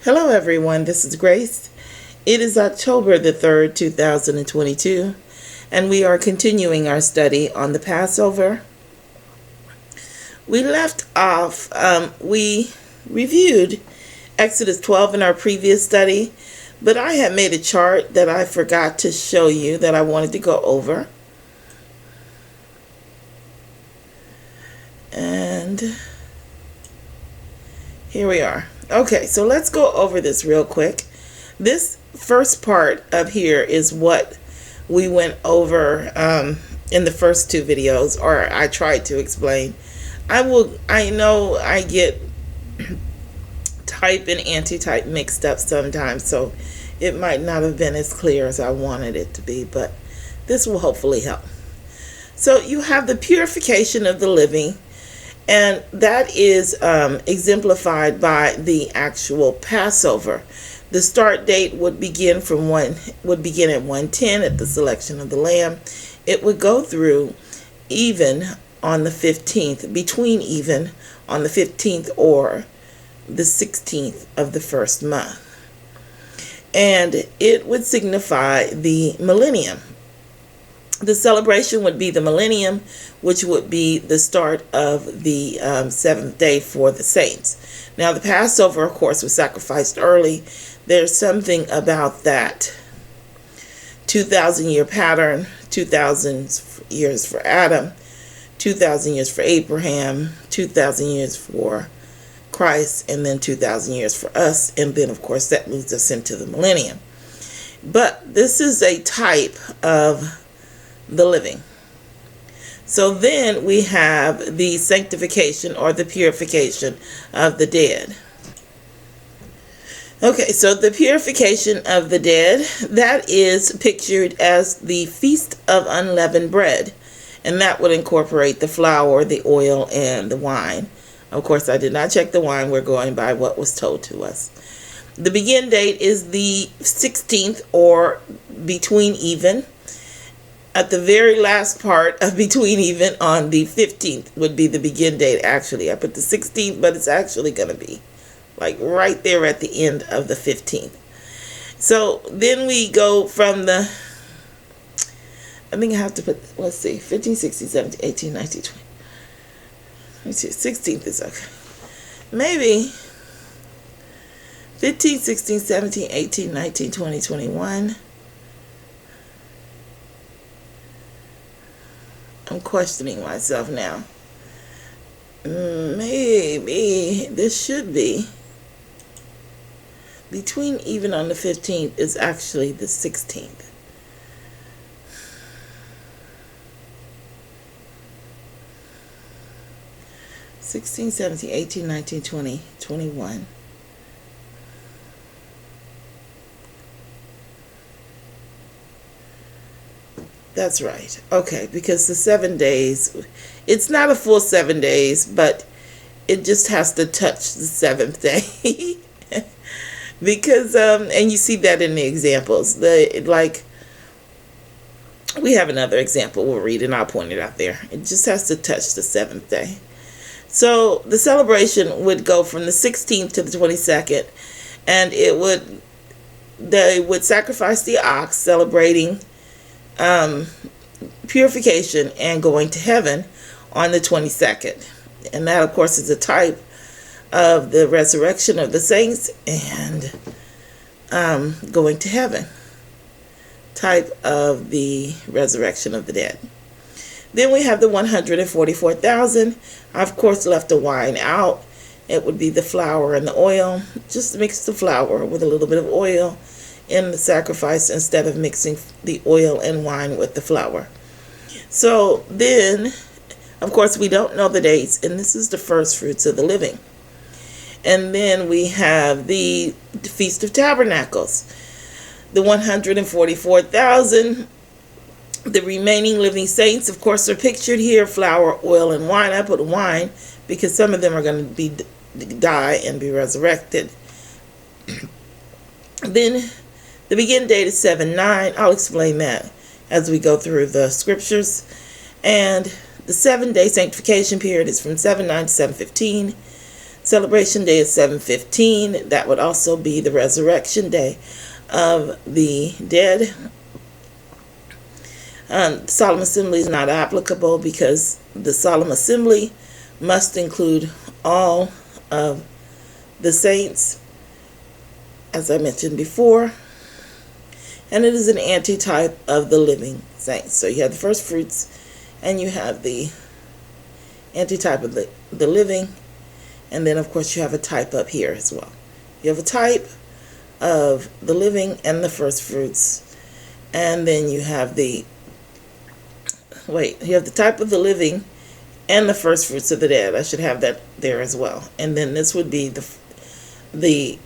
Hello everyone, this is Grace. It is October the 3rd, 2022, and we are continuing our study on the Passover. We left off, we reviewed Exodus 12 in our previous study, but I had made a chart that I forgot to show you that I wanted to go over. And here we are. Okay, so let's go over this real quick. This first part up here is what we went over in the first two videos, or I tried to explain. I know I get type and anti-type mixed up sometimes, so it might not have been as clear as I wanted it to be, but this will hopefully help. So you have the purification of the living, and that is exemplified by the actual Passover. The start date would begin at 1:10 at the selection of the lamb. It would go through even on the 15th, between even on the 15th or the 16th of the first month. And it would signify the millennium. The celebration would be the millennium, which would be the start of the seventh day for the saints. Now, the Passover, of course, was sacrificed early. There's something about that 2,000-year pattern, 2,000 years for Adam, 2,000 years for Abraham, 2,000 years for Christ, and then 2,000 years for us. And then, of course, that moves us into the millennium. But this is a type of the living. So then we have the sanctification or the purification of the dead. Okay, so the purification of the dead, that is pictured as the Feast of Unleavened Bread, and that would incorporate the flour, the oil, and the wine. Of course, I did not check the wine. We're going by what was told to us. The begin date is the 16th or between even. At the very last part of between even on the 15th would be the begin date. Actually, I put the 16th, but it's actually going to be like right there at the end of the 15th. So then we go from the, I think I have to put, let's see, 15, 16, 17, 18, 19, 20. Let me see, 16th is okay. Maybe 15, 16, 17, 18, 19, 20, 21. I'm questioning myself now. Maybe this should be between even on the 15th is actually the 16th. (16, 17, 18, 19, 20, 21). That's right. Okay, because the 7 days, it's not a full 7 days, but it just has to touch the seventh day. Because, and you see that in the examples. We have another example we'll read, and I'll point it out there. It just has to touch the seventh day. So the celebration would go from the 16th to the 22nd, and they would sacrifice the ox, celebrating purification and going to heaven on the 22nd. And that, of course, is a type of the resurrection of the saints and going to heaven. Type of the resurrection of the dead. Then we have the 144,000. I, of course, left the wine out. It would be the flour and the oil. Just mix the flour with a little bit of oil in the sacrifice instead of mixing the oil and wine with the flour. So then, of course, we don't know the dates, and this is the first fruits of the living. And then we have the Feast of Tabernacles, the 144,000. The remaining living saints, of course, are pictured here: flour, oil, and wine. I put wine because some of them are going to die and be resurrected. Then the begin date is 7/9. I'll explain that as we go through the scriptures. And the 7-day sanctification period is from 7/9 to 7/15. celebration day is 7:15. That would also be the resurrection day of the dead. Solemn assembly is not applicable because the solemn assembly must include all of the saints, as I mentioned before, and it is an antitype of the living saints. So you have the first fruits and you have the antitype of the living, and then of course you have a type up here as well. You have a type of the living and the first fruits, and then you have the type of the living and the first fruits of the dead. I should have that there as well. And then this would be the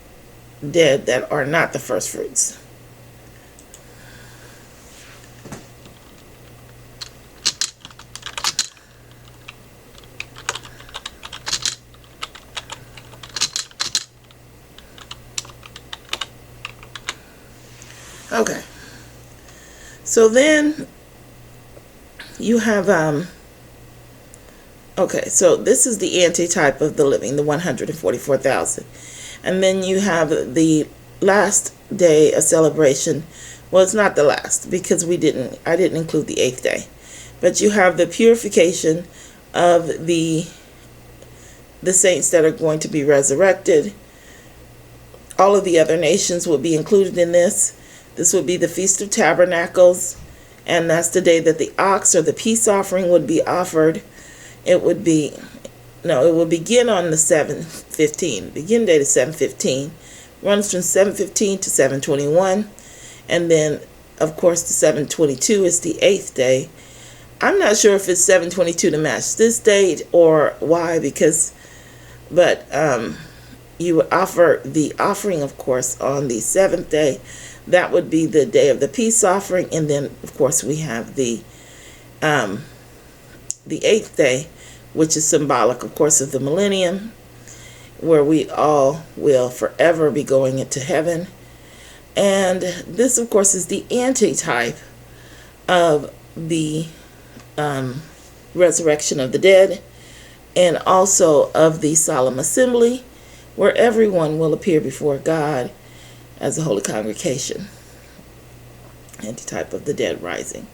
dead that are not the first fruits. Okay. So then you have okay, so this is the antitype of the living, the 144,000. And then you have the last day of celebration. Well, it's not the last because I didn't include the 8th day. But you have the purification of the saints that are going to be resurrected. All of the other nations will be included in this. This would be the Feast of Tabernacles, and that's the day that the ox or the peace offering would be offered. It would begin on the 7:15. Begin date is 7:15. Runs from 7:15 to 7:21. And then, of course, the 7:22 is the 8th day. I'm not sure if it's 7:22 to match this date or why, but you would offer the offering, of course, on the 7th day. That would be the day of the peace offering. And then, of course, we have the 8th day, which is symbolic, of course, of the millennium, where we all will forever be going into heaven. And this, of course, is the antitype of the resurrection of the dead, and also of the solemn assembly, where everyone will appear before God as a Holy Convocation. Antitype of the dead rising.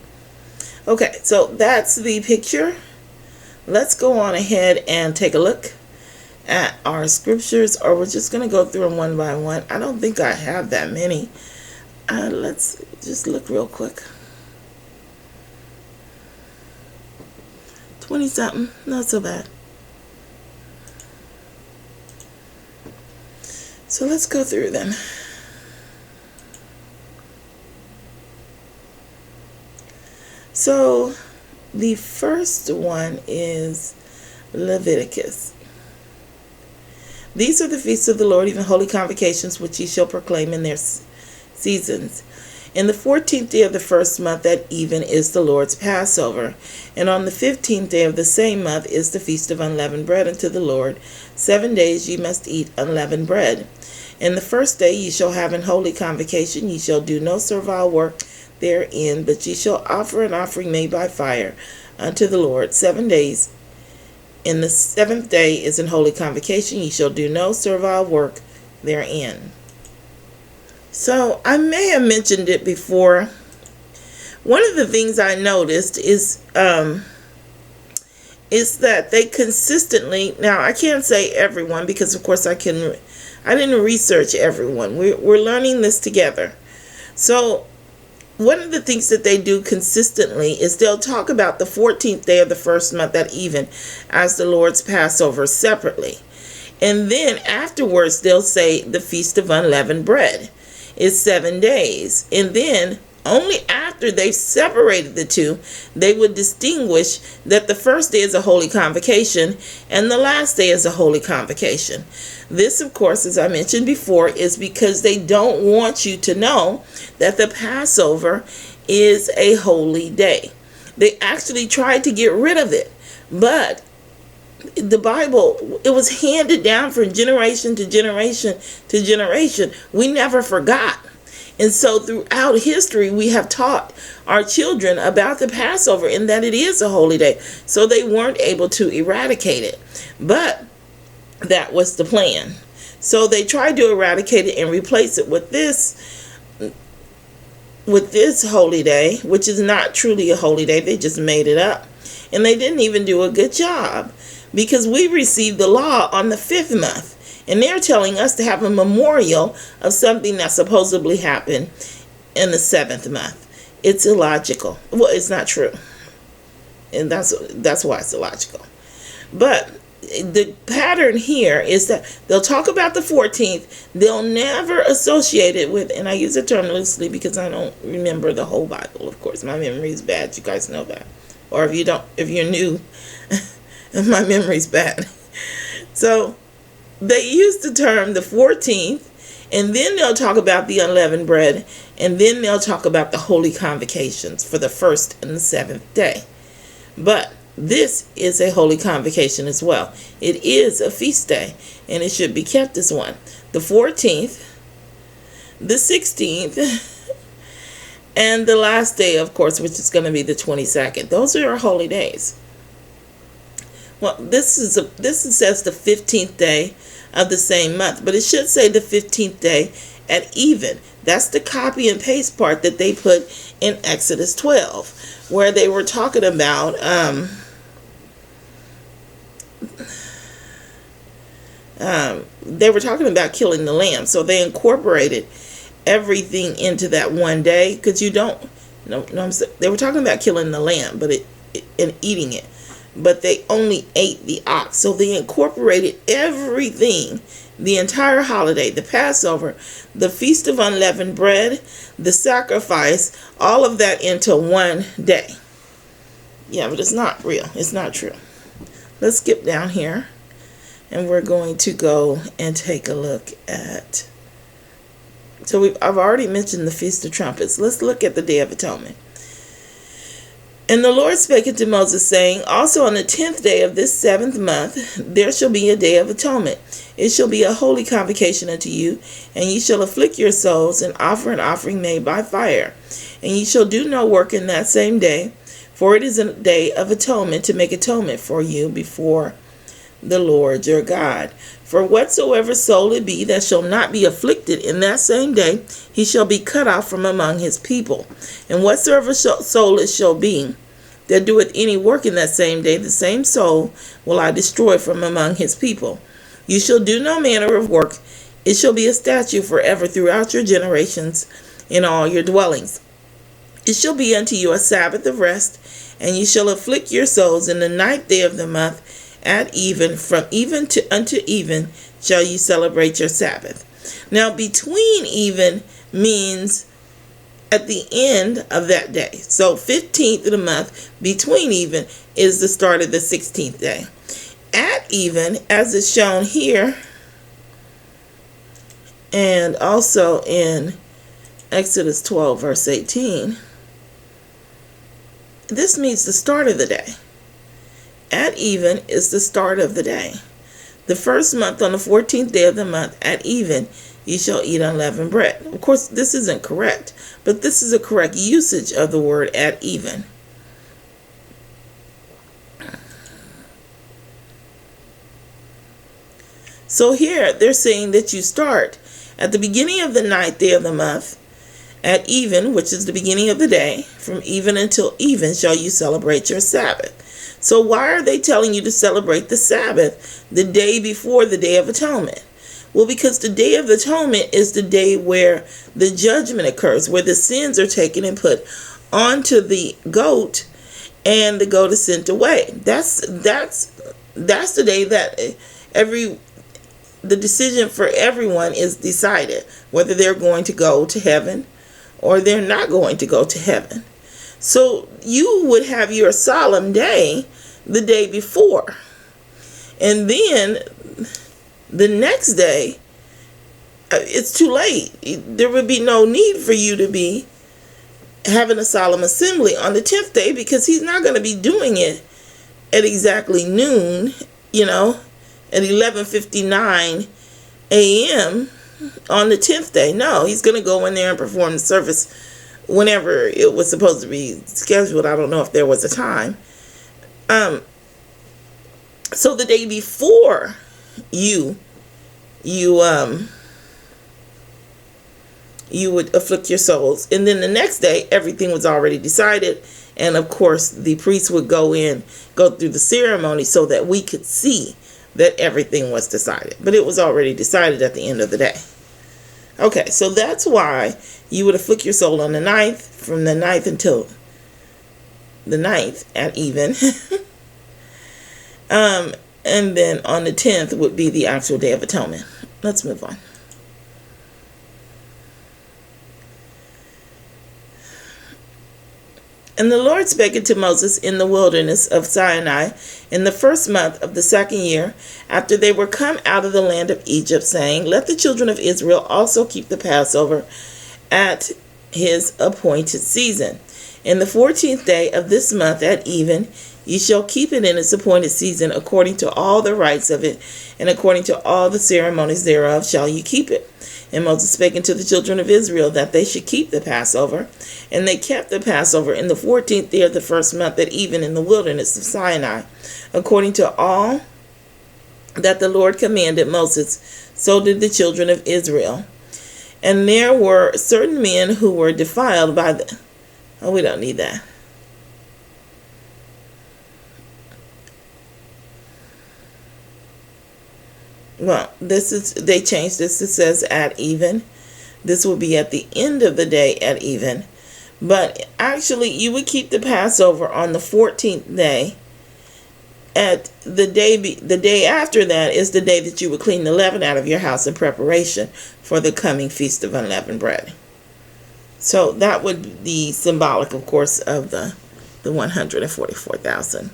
Okay, so that's the picture. Let's go on ahead and take a look at our scriptures, or we're just going to go through them one by one. I don't think I have that many. Let's just look real quick. 20 something, not so bad. So let's go through them. So the first one is Leviticus. These are the feasts of the Lord, even holy convocations, which ye shall proclaim in their seasons. In the 14th day of the first month at even is the Lord's Passover. And on the 15th day of the same month is the feast of unleavened bread unto the Lord. 7 days ye must eat unleavened bread. In the first day ye shall have an holy convocation. Ye shall do no servile work therein, but ye shall offer an offering made by fire unto the Lord. 7 days. In the 7th day is an holy convocation. Ye shall do no servile work therein. So I may have mentioned it before. One of the things I noticed is that they consistently, now I can't say everyone because of course I didn't research everyone. We're learning this together. So one of the things that they do consistently is they'll talk about the 14th day of the first month at even as the Lord's Passover separately. And then afterwards they'll say the Feast of Unleavened Bread is 7 days. And then only after they've separated the two, they would distinguish that the first day is a holy convocation and the last day is a holy convocation. This, of course, as I mentioned before, is because they don't want you to know that the Passover is a holy day. They actually tried to get rid of it, but the Bible, it was handed down from generation to generation to generation. We never forgot. And so throughout history, we have taught our children about the Passover and that it is a holy day. So they weren't able to eradicate it. But That was the plan. So they tried to eradicate it and replace it with this holy day, which is not truly a holy day. They just made it up. And they didn't even do a good job, because we received the law on the 5th month. And they're telling us to have a memorial of something that supposedly happened in the 7th month. It's illogical. Well, it's not true. And that's why it's illogical. But the pattern here is that they'll talk about the 14th. They'll never associate it with, and I use the term loosely because I don't remember the whole Bible. Of course, my memory is bad. You guys know that. Or if you're new, my memory's bad. So they use the term the 14th, and then they'll talk about the unleavened bread, and then they'll talk about the Holy Convocations for the 1st and the 7th day. But this is a Holy Convocation as well. It is a feast day, and it should be kept as one. The 14th, the 16th, and the last day, of course, which is going to be the 22nd. Those are our holy days. Well, this says the 15th day of the same month, but it should say the 15th day at even. That's the copy and paste part that they put in Exodus 12, where they were talking about killing the lamb. So they incorporated everything into that one day, because they were talking about killing the lamb, and eating it, but they only ate the ox. So they incorporated everything, the entire holiday, the Passover, the Feast of Unleavened Bread, the sacrifice, all of that into one day. Yeah, but it's not real. It's not true. Let's skip down here, and we're going to go and take a look at. So I've already mentioned the Feast of Trumpets. Let's look at the Day of Atonement. And the Lord spake unto Moses, saying, also on the 10th day of this 7th month there shall be a Day of Atonement. It shall be a holy convocation unto you, and ye shall afflict your souls, and offer an offering made by fire. And ye shall do no work in that same day, for it is a day of atonement, to make atonement for you before the Lord your God. For whatsoever soul it be that shall not be afflicted in that same day, he shall be cut off from among his people. And whatsoever soul it shall be that doeth any work in that same day, the same soul will I destroy from among his people. You shall do no manner of work. It shall be a statute forever throughout your generations in all your dwellings. It shall be unto you a Sabbath of rest, and ye shall afflict your souls in the 9th day of the month. At even, from even to unto even shall you celebrate your Sabbath. Now, between even means at the end of that day. So 15th of the month, between even, is the start of the 16th day. At even, as is shown here, and also in Exodus 12, verse 18, this means the start of the day. At even is the start of the day. The first month, on the 14th day of the month, at even, ye shall eat unleavened bread. Of course, this isn't correct, but this is a correct usage of the word at even. So here, they're saying that you start at the beginning of the 9th day of the month, at even, which is the beginning of the day. From even until even shall you celebrate your Sabbath. So why are they telling you to celebrate the Sabbath the day before the Day of Atonement? Well, because the Day of Atonement is the day where the judgment occurs, where the sins are taken and put onto the goat, and the goat is sent away. That's the day that the decision for everyone is decided, whether they're going to go to heaven or they're not going to go to heaven. So you would have your solemn day the day before. And then the next day, it's too late. There would be no need for you to be having a solemn assembly on the 10th day, because he's not going to be doing it at exactly noon, at 11:59 a.m. on the 10th day. No, he's going to go in there and perform the service whenever it was supposed to be scheduled. I don't know if there was a time. So the day before you you you would afflict your souls. And then the next day, everything was already decided. And of course, the priest would go through the ceremony so that we could see that everything was decided. But it was already decided at the end of the day. Okay, so that's why you would afflict your soul on the 9th, from the 9th until the 9th at even. And then on the 10th would be the actual Day of Atonement. Let's move on. And the Lord spake unto Moses in the wilderness of Sinai in the 1st month of the 2nd year, after they were come out of the land of Egypt, saying, Let the children of Israel also keep the Passover at his appointed season. In the 14th day of this month at even, ye shall keep it in its appointed season, according to all the rites of it, and according to all the ceremonies thereof shall ye keep it. And Moses spake unto the children of Israel that they should keep the Passover. And they kept the Passover in the 14th day of the 1st month at even in the wilderness of Sinai, according to all that the Lord commanded Moses. So did the children of Israel. And there were certain men who were defiled by the... Oh, we don't need that. Well, they changed this. It says at even. This will be at the end of the day at even. But actually, you would keep the Passover on the 14th day. At the day after that is the day that you would clean the leaven out of your house in preparation for the coming Feast of Unleavened Bread. So that would be symbolic, of course, of the 144,000.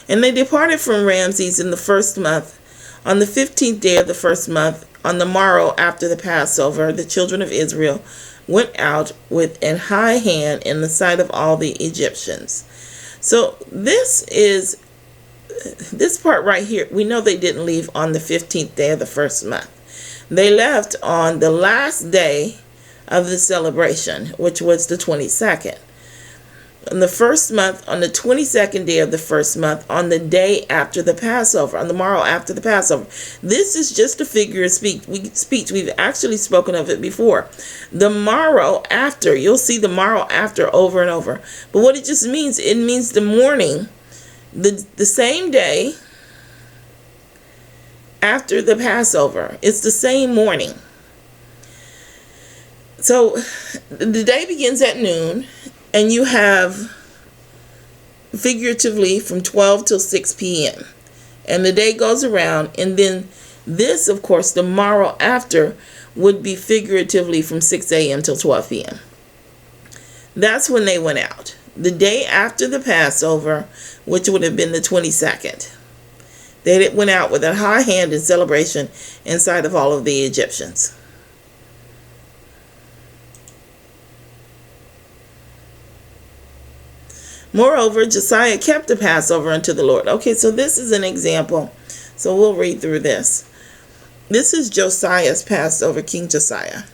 And they departed from Ramses in the 1st month. On the 15th day of the 1st month, on the morrow after the Passover, the children of Israel went out with an high hand in the sight of all the Egyptians. So this part right here, we know they didn't leave on the 15th day of the 1st month. They left on the last day of the celebration, which was the 22nd. On the 1st month, on the 22nd day of the 1st month, on the day after the Passover, on the morrow after the Passover. This is just a figure of speech. We've actually spoken of it before. The morrow after, you'll see the morrow after over and over. But what it just means, it means the morning, the same day after the Passover. It's the same morning. So the day begins at noon. And you have, figuratively, from 12 till 6 p.m. And the day goes around. And then this, of course, the morrow after would be figuratively from 6 a.m. till 12 p.m. That's when they went out. The day after the Passover, which would have been the 22nd. They went out with a high hand in celebration in sight of all of the Egyptians. Moreover, Josiah kept the Passover unto the Lord. Okay, so this is an example. So we'll read through this. This is Josiah's Passover, King Josiah.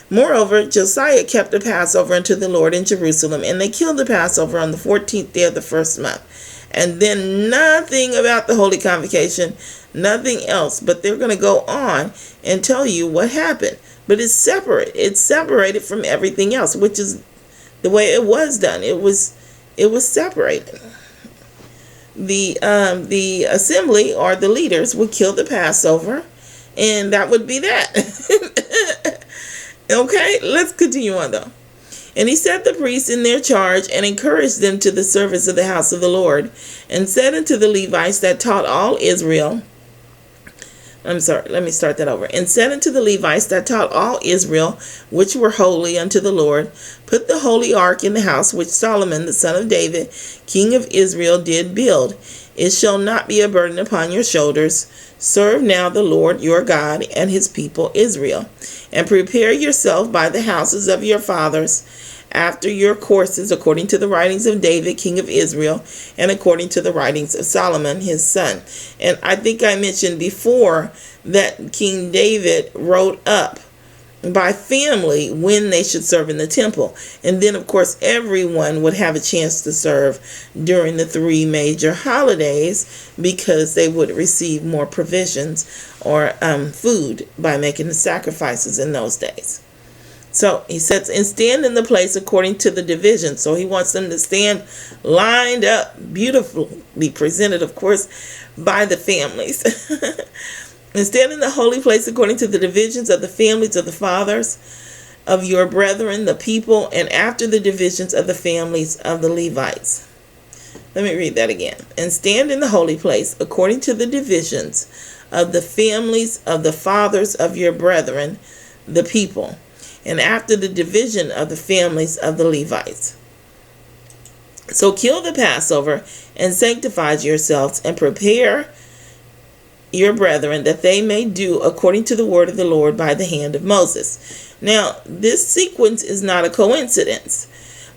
Moreover, Josiah kept the Passover unto the Lord in Jerusalem, and they killed the Passover on the 14th day of the 1st month. And then nothing about the Holy Convocation, nothing else. But they're going to go on and tell you what happened. But it's separate. It's separated from everything else, which is the way it was done. It was separated. The assembly or the leaders would kill the Passover, and that would be that. Okay, let's continue on though. And he set the priests in their charge and encouraged them to the service of the house of the Lord, and said unto the Levites that taught all Israel, And said unto the Levites that taught all Israel, which were holy unto the Lord, put the holy ark in the house which Solomon the son of David, king of Israel, did build. It shall not be a burden upon your shoulders. Serve now the Lord your God and his people Israel, and prepare yourself by the houses of your fathers, after your courses, according to the writings of David, king of Israel, and according to the writings of Solomon, his son. And I think I mentioned before that King David wrote up by family when they should serve in the temple. And then, of course, everyone would have a chance to serve during the 3 major holidays because they would receive more provisions or food by making the sacrifices in those days. So he says, and stand in the place according to the division. So he wants them to stand lined up, beautifully presented, of course, by the families. And stand in the holy place according to the divisions of the families of the fathers of your brethren, the people, and after the divisions of the families of the Levites. Let me read that again. And stand in the holy place according to the divisions of the families of the fathers of your brethren, the people, and after the division of the families of the Levites. So kill the Passover and sanctify yourselves and prepare your brethren that they may do according to the word of the Lord by the hand of Moses. Now, this sequence is not a coincidence.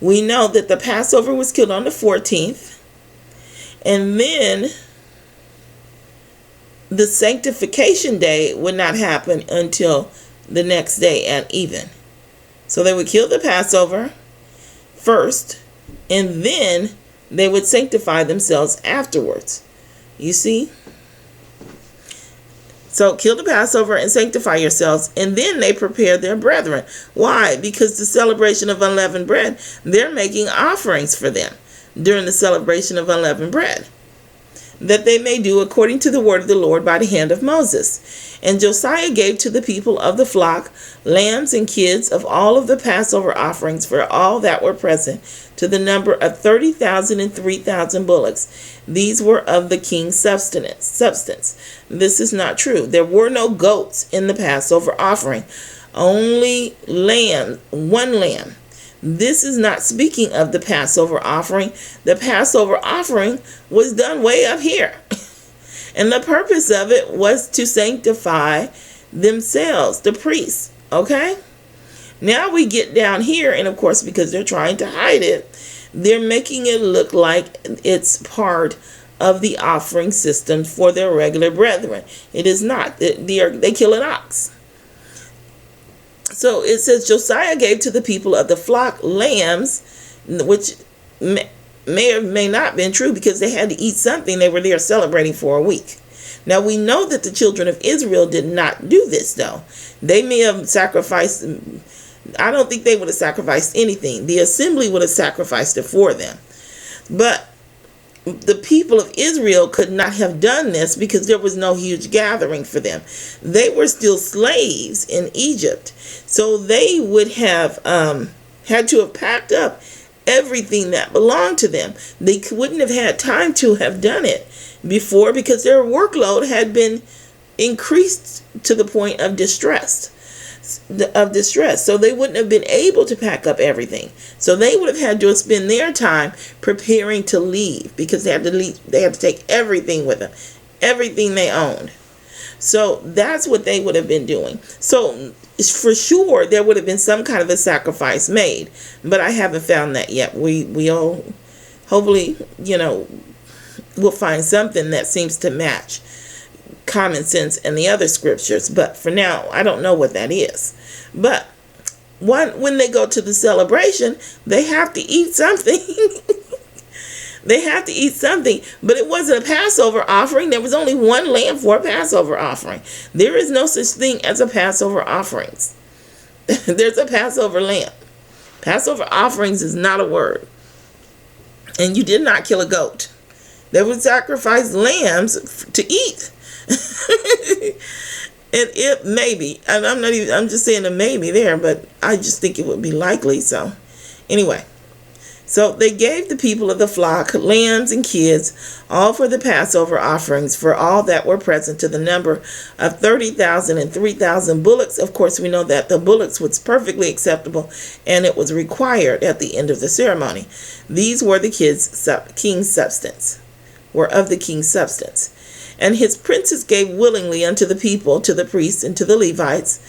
We know that the Passover was killed on the 14th, and then the sanctification day would not happen until the next day at even. So they would kill the Passover first, and then they would sanctify themselves afterwards. You see? So kill the Passover and sanctify yourselves, and then they prepare their brethren. Why? Because the celebration of unleavened bread, they're making offerings for them during the celebration of unleavened bread, that they may do according to the word of the Lord by the hand of Moses. And Josiah gave to the people of the flock lambs and kids of all of the Passover offerings for all that were present, to the number of 30,000 and 3,000 bullocks. These were of the king's substance. This is not true. There were no goats in the Passover offering, only one lamb. This is not speaking of the Passover offering. The Passover offering was done way up here. And the purpose of it was to sanctify themselves, the priests. Okay? Now we get down here, and of course, because they're trying to hide it, they're making it look like it's part of the offering system for their regular brethren. It is not. They kill an ox. So it says, Josiah gave to the people of the flock lambs, which may or may not have been true because they had to eat something. They were there celebrating for a week. Now we know that the children of Israel did not do this, though. They may have sacrificed. I don't think they would have sacrificed anything. The assembly would have sacrificed it for them. But the people of Israel could not have done this because there was no huge gathering for them. They were still slaves in Egypt. So they would have had to have packed up everything that belonged to them. They wouldn't have had time to have done it before because their workload had been increased to the point of distress. So they wouldn't have been able to pack up everything. So they would have had to spend their time preparing to leave because they had to leave. They had to take everything with them, everything they owned. So that's what they would have been doing. So for sure there would have been some kind of a sacrifice made, but I haven't found that yet. We'll hopefully, we'll find something that seems to match common sense and the other scriptures, but for now I don't know what that is. But when they go to the celebration, they have to eat something. They have to eat something, but it wasn't a Passover offering. There was only one lamb for a Passover offering. There is no such thing as a Passover offerings. There's a Passover lamb. Passover offerings is not a word. And you did not kill a goat. They would sacrifice lambs to eat. And it maybe, and I'm just saying a maybe there, but I just think it would be likely. So anyway, so they gave the people of the flock lambs and kids, all for the Passover offerings for all that were present, to the number of 30,000 and 3,000 bullocks. Of course, we know that the bullocks was perfectly acceptable and it was required at the end of the ceremony. These were the king's substance, were of the king's substance. And his princes gave willingly unto the people, to the priests, and to the Levites,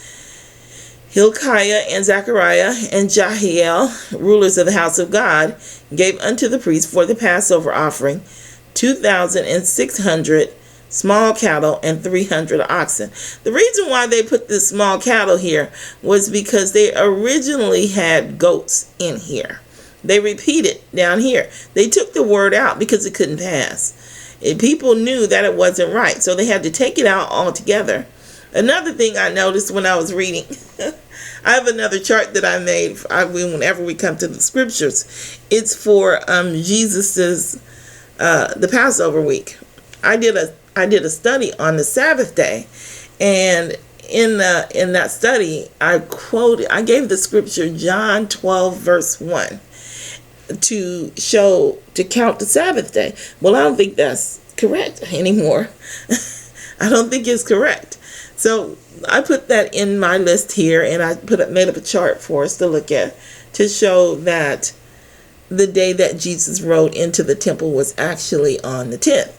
Hilkiah and Zechariah and Jehiel, rulers of the house of God, gave unto the priests for the Passover offering 2,600 small cattle, and 300 oxen. The reason why they put this small cattle here was because they originally had goats in here. They repeated down here. They took the word out because it couldn't pass. People knew that it wasn't right, so they had to take it out altogether. Another thing I noticed when I was reading, I have another chart that I made whenever we come to the scriptures. It's for Jesus's the Passover week. I did a study on the Sabbath day, and in that study I gave the scripture John 12 verse 1 to count the Sabbath day. Well, I don't think that's correct anymore. I don't think it's correct. So I put that in my list here, and I made up a chart for us to look at to show that the day that Jesus rode into the temple was actually on the 10th.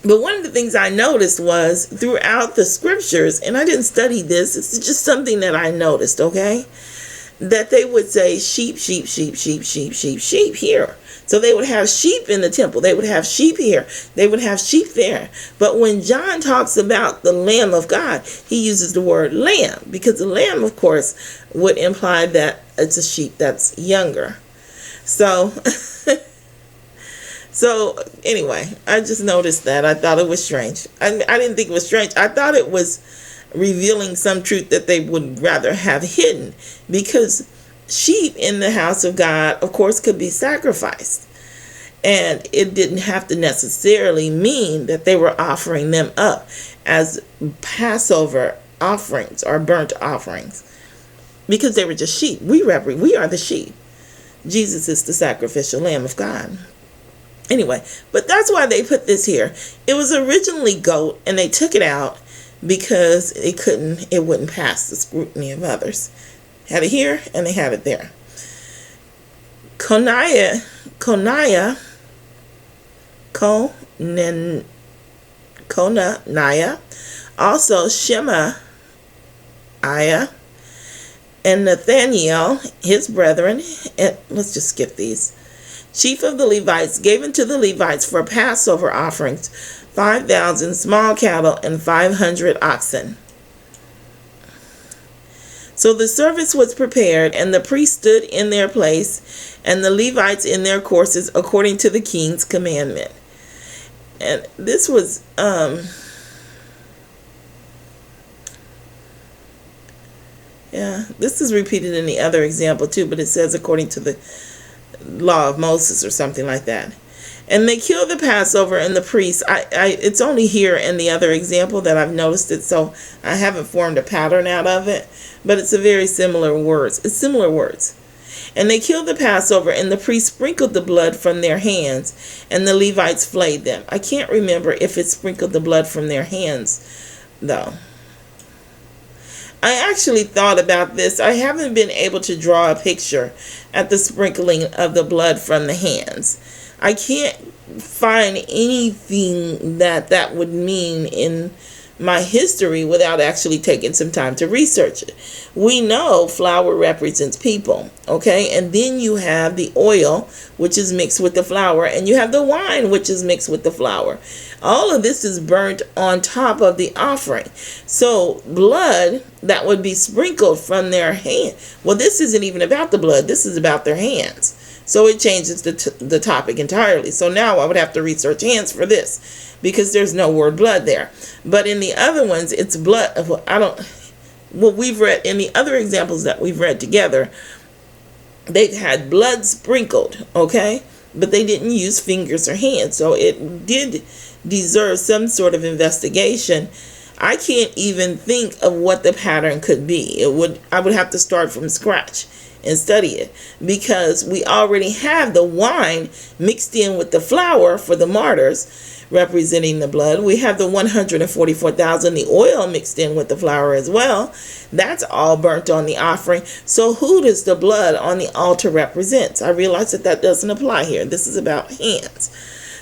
But one of the things I noticed was throughout the scriptures, and I didn't study this, it's just something that I noticed, okay? That they would say sheep, sheep, sheep, sheep, sheep, sheep, sheep here. So they would have sheep in the temple. They would have sheep here. They would have sheep there. But when John talks about the Lamb of God, he uses the word lamb, because the lamb, of course, would imply that it's a sheep that's younger. So, so anyway, I just noticed that. I thought it was strange. I didn't think it was strange. I thought it was revealing some truth that they would rather have hidden, because sheep in the house of God, of course, could be sacrificed, and it didn't have to necessarily mean that they were offering them up as Passover offerings or burnt offerings, because they were just sheep. We are the sheep. Jesus is the sacrificial Lamb of God. Anyway, but that's why they put this here. It was originally goat, and they took it out because it wouldn't pass the scrutiny of others. Had it here and they had it there. Konaniah, also Shemaiah, and Nathaniel, his brethren, and let's just skip these. Chief of the Levites, gave unto the Levites for Passover offerings 5,000 small cattle and 500 oxen. So the service was prepared, and the priests stood in their place, and the Levites in their courses, according to the king's commandment. And this was this is repeated in the other example too, but it says according to the law of Moses or something like that. And they killed the Passover, and the priests, it's only here in the other example that I've noticed it, so I haven't formed a pattern out of it, but it's a very similar words. It's similar words. And they killed the Passover, and the priests sprinkled the blood from their hands, and the Levites flayed them. I can't remember if it sprinkled the blood from their hands, though. I actually thought about this. I haven't been able to draw a picture at the sprinkling of the blood from the hands. I can't find anything that would mean in my history without actually taking some time to research it. We know flour represents people, okay? And then you have the oil, which is mixed with the flour, and you have the wine, which is mixed with the flour. All of this is burnt on top of the offering. So blood that would be sprinkled from their hand. Well, this isn't even about the blood. This is about their hands. So it changes the topic entirely. So now I would have to research hands for this, because there's no word blood there. But in the other ones, it's blood. We've read in the other examples that we've read together, they've had blood sprinkled, okay? But they didn't use fingers or hands. So it did deserve some sort of investigation. I can't even think of what the pattern could be. I would have to start from scratch and study it, because we already have the wine mixed in with the flour for the martyrs representing the blood. We have the 144,000, the oil mixed in with the flour as well. That's all burnt on the offering. So who does the blood on the altar represent? I realize that doesn't apply here. This is about hands.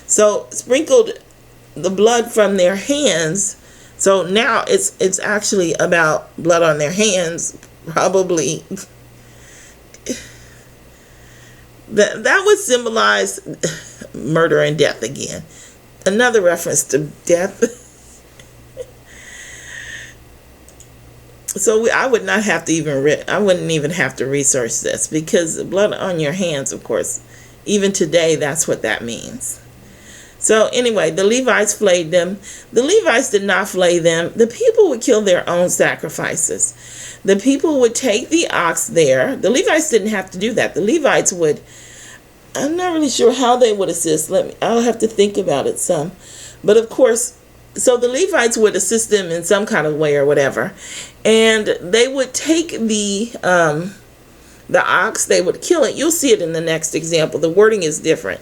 So sprinkled the blood from their hands. So now it's actually about blood on their hands, probably. That would symbolize murder and death again. another reference to death. So I would not have to I wouldn't even have to research this, because blood on your hands, of course, even today, that's what that means. So anyway, the Levites flayed them. The Levites did not flay them. The people would kill their own sacrifices. The people would take the ox there. The Levites didn't have to do that. The Levites would, I'm not really sure how they would assist. I'll have to think about it some. But of course, so the Levites would assist them in some kind of way or whatever. And they would take the ox, they would kill it. You'll see it in the next example. The wording is different.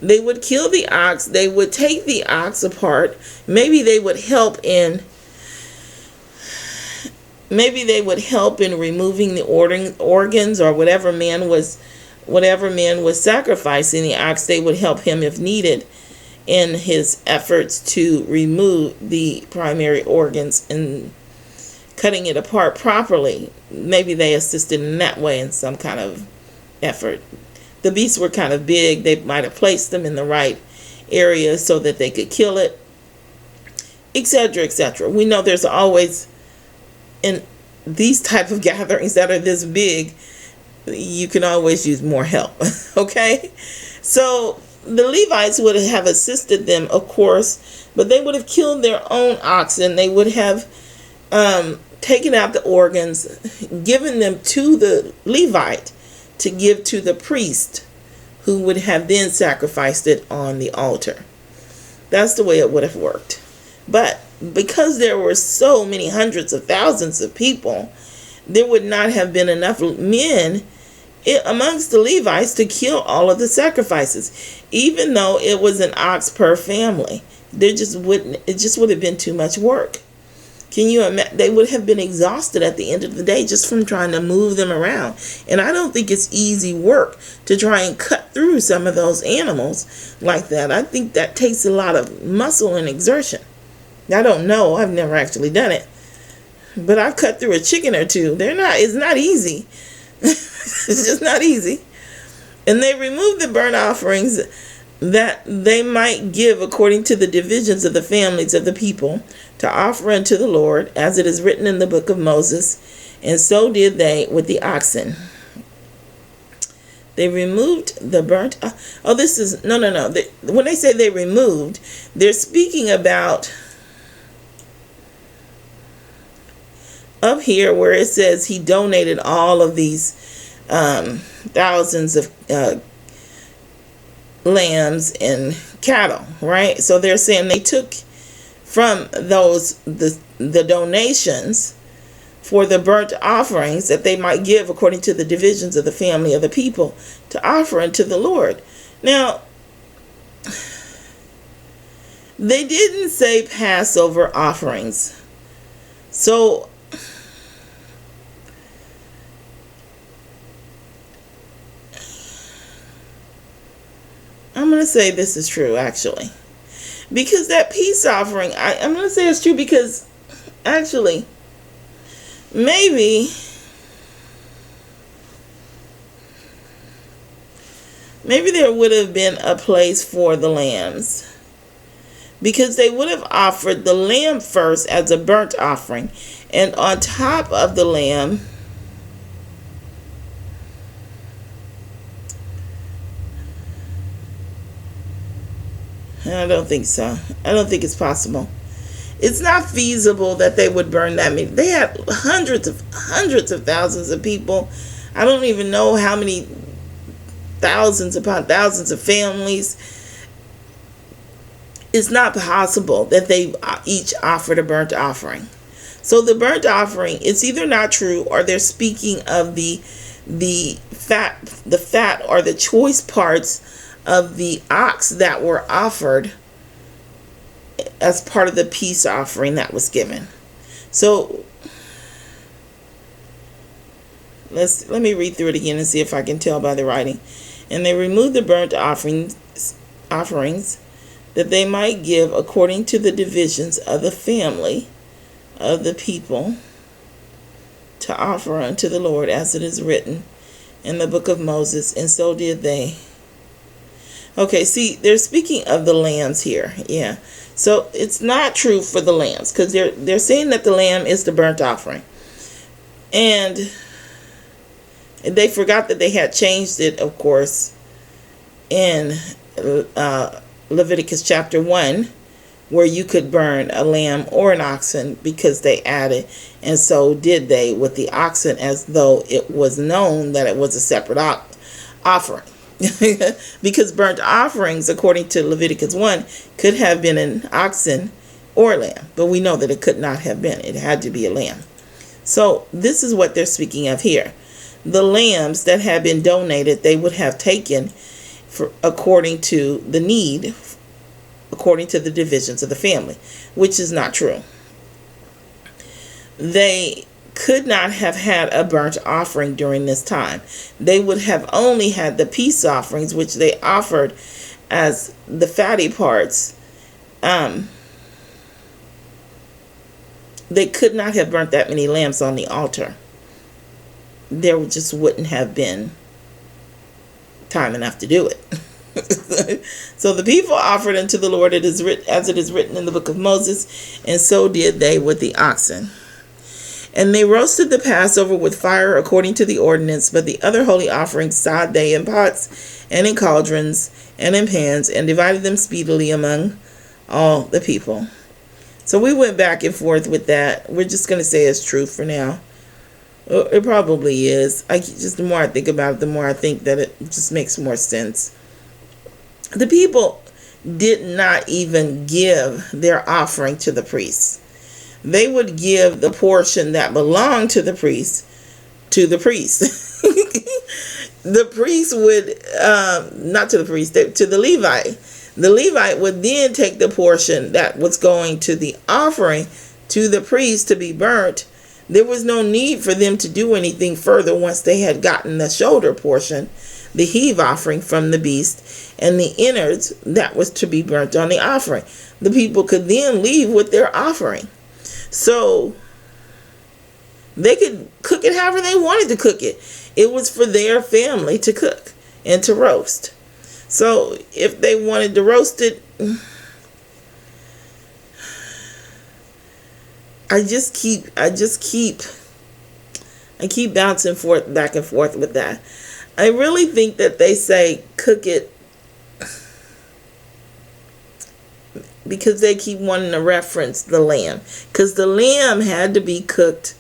They would kill the ox. They would take the ox apart. Maybe they would help in removing the organs, or whatever man was sacrificing the ox. They would help him if needed in his efforts to remove the primary organs and cutting it apart properly. Maybe they assisted in that way in some kind of effort. The beasts were kind of big. They might have placed them in the right area so that they could kill it, etc., etc. We know there's always, in these type of gatherings that are this big, you can always use more help. Okay? So the Levites would have assisted them, of course, but they would have killed their own oxen. They would have taken out the organs, given them to the Levite to give to the priest, who would have then sacrificed it on the altar. That's the way it would have worked. But because there were so many hundreds of thousands of people, there would not have been enough men amongst the Levites to kill all of the sacrifices, even though it was an ox per family. It just would have been too much work. Can you imagine? They would have been exhausted at the end of the day just from trying to move them around. And I don't think it's easy work to try and cut through some of those animals like that. I think that takes a lot of muscle and exertion. I don't know. I've never actually done it. But I've cut through a chicken or two. It's not easy. It's just not easy. And they removed the burnt offerings that they might give according to the divisions of the families of the people, to offer unto the Lord, as it is written in the book of Moses. And so did they with the oxen. They removed the burnt. No. When they say they removed, they're speaking about up here where it says he donated all of these thousands of lambs and cattle, right? So they're saying they took from those the donations for the burnt offerings that they might give according to the divisions of the family of the people, to offer unto the Lord. Now, they didn't say Passover offerings. So I'm going to say this is true, actually. Because that peace offering, I'm going to say it's true because, actually, maybe there would have been a place for the lambs. Because they would have offered the lamb first as a burnt offering. And on top of the lamb, I don't think so. I don't think it's possible. It's not feasible that they would burn that many. They had hundreds of thousands of people. I don't even know how many thousands upon thousands of families. It's not possible that they each offered a burnt offering. So the burnt offering, it's either not true, or they're speaking of the fat or the choice parts of the ox that were offered as part of the peace offering that was given. So let me read through it again and see if I can tell by the writing. And they removed the burnt offerings that they might give according to the divisions of the family of the people, to offer unto the Lord, as it is written in the book of Moses. And so did they. Okay, see, they're speaking of the lambs here. Yeah. So it's not true for the lambs, because they're saying that the lamb is the burnt offering. And they forgot that they had changed it, of course, in Leviticus chapter 1, where you could burn a lamb or an oxen, because they added, and so did they with the oxen, as though it was known that it was a separate offering. Because burnt offerings, according to Leviticus 1, could have been an oxen or a lamb, but we know that it could not have been. It had to be a lamb. So this is what they're speaking of here. The lambs that had been donated, they would have taken according to the need, according to the divisions of the family, which is not true. They could not have had a burnt offering during this time. They would have only had the peace offerings, which they offered as the fatty parts. They could not have burnt that many lambs on the altar. There just wouldn't have been time enough to do it. So the people offered unto the Lord, as it is written in the book of Moses, and so did they with the oxen. And they roasted the Passover with fire according to the ordinance, but the other holy offerings sod they in pots and in cauldrons and in pans, and divided them speedily among all the people. So we went back and forth with that. We're just going to say it's true for now. It probably is. The more I think about it, the more I think that it just makes more sense. The people did not even give their offering to the priests. They would give the portion that belonged to the priest to the priest. The priest would, not to the priest, to the Levite. The Levite would then take the portion that was going to the offering to the priest to be burnt. There was no need for them to do anything further once they had gotten the shoulder portion, the heave offering from the beast, and the innards that was to be burnt on the offering. The people could then leave with their offering. So they could cook it however they wanted to cook it. It was for their family to cook and to roast. So if they wanted to roast it, I keep bouncing back and forth with that. I really think that they say cook it because they keep wanting to reference the lamb, because the lamb had to be cooked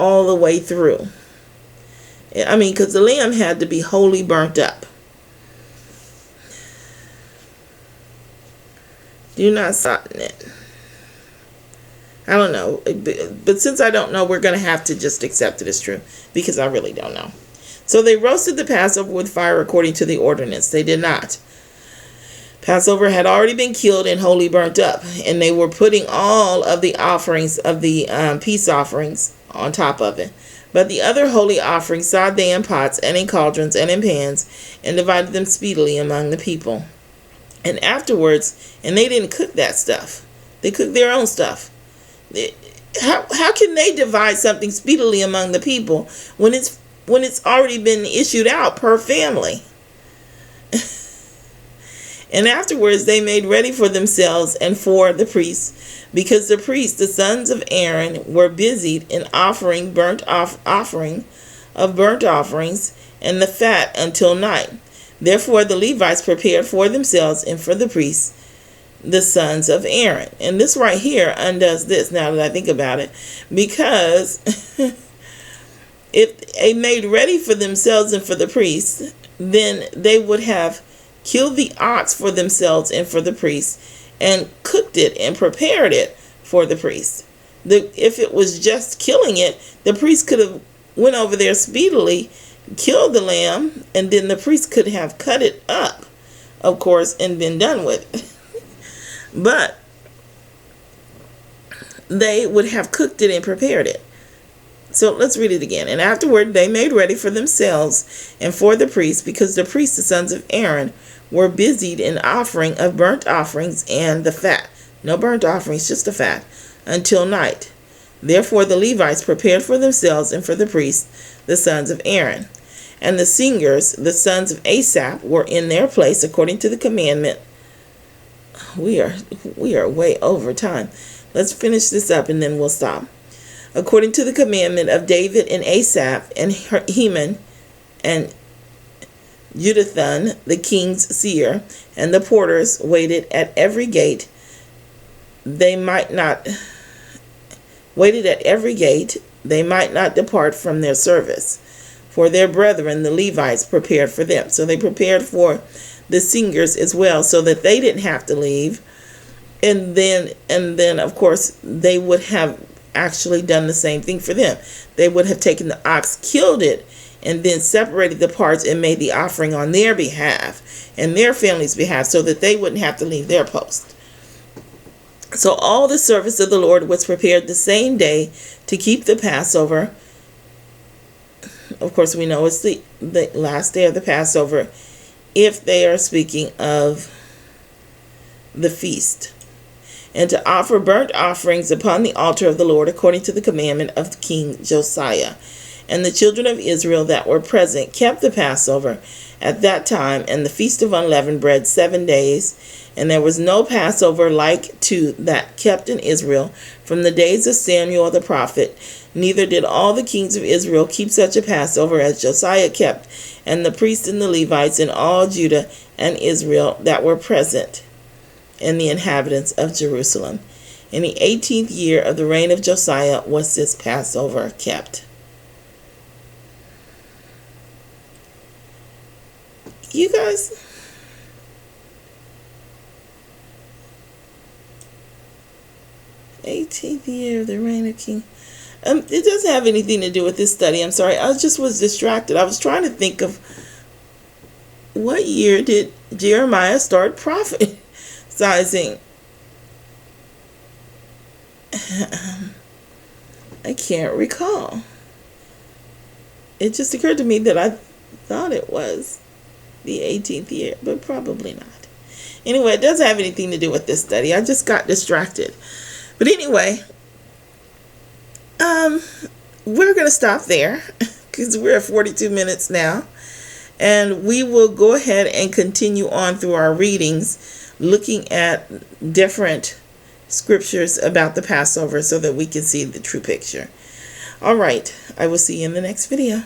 all the way through. I mean, because the lamb had to be wholly burnt up. Do not soften it. I don't know. But since I don't know, we're going to have to just accept it as true, because I really don't know. So they roasted the Passover with fire according to the ordinance. They did not. Passover had already been killed and wholly burnt up, and they were putting all of the offerings of the peace offerings on top of it. But the other holy offerings sod they in pots and in cauldrons and in pans, and divided them speedily among the people. And afterwards, and they didn't cook that stuff. They cooked their own stuff. How can they divide something speedily among the people when it's already been issued out per family? And afterwards they made ready for themselves and for the priests, because the priests, the sons of Aaron, were busied in offering offering of burnt offerings and the fat until night. Therefore the Levites prepared for themselves and for the priests, the sons of Aaron. And this right here undoes this, now that I think about it, because if they made ready for themselves and for the priests, then they would have killed the ox for themselves and for the priests, and cooked it and prepared it for the priests. If it was just killing it, the priest could have went over there speedily, killed the lamb, and then the priest could have cut it up, of course, and been done with it. But they would have cooked it and prepared it. So let's read it again. And afterward they made ready for themselves and for the priests, because the priests, the sons of Aaron, were busied in offering of burnt offerings and the fat. No burnt offerings, just the fat, until night. Therefore the Levites prepared for themselves and for the priests, the sons of Aaron. And the singers, the sons of Asaph, were in their place according to the commandment. We are way over time. Let's finish this up and then we'll stop. According to the commandment of David and Asaph and Heman and Jeduthun, the king's seer, and the porters waited at every gate. They might not depart from their service, for their brethren the Levites prepared for them. So they prepared for the singers as well, so that they didn't have to leave. And then of course they would have actually done the same thing for them. They would have taken the ox, killed it, and then separated the parts and made the offering on their behalf and their family's behalf, so that they wouldn't have to leave their post. So all the service of the Lord was prepared the same day to keep the Passover. Of course, we know it's the last day of the Passover, if they are speaking of the feast, and to offer burnt offerings upon the altar of the Lord according to the commandment of King Josiah. And the children of Israel that were present kept the Passover at that time and the feast of unleavened bread 7 days. And there was no Passover like to that kept in Israel from the days of Samuel the prophet. Neither did all the kings of Israel keep such a Passover as Josiah kept, and the priests and the Levites and all Judah and Israel that were present, and the inhabitants of Jerusalem. In the 18th year of the reign of Josiah was this Passover kept. You guys, '18th year of the reign of King. It doesn't have anything to do with this study. I'm sorry. I just was distracted. I was trying to think of what year did Jeremiah start prophesying. I can't recall. It just occurred to me that I thought it was the 18th year, but probably not. Anyway, it doesn't have anything to do with this study. I just got distracted. But anyway, we're going to stop there because we're at 42 minutes now. And we will go ahead and continue on through our readings, looking at different scriptures about the Passover so that we can see the true picture. All right. I will see you in the next video.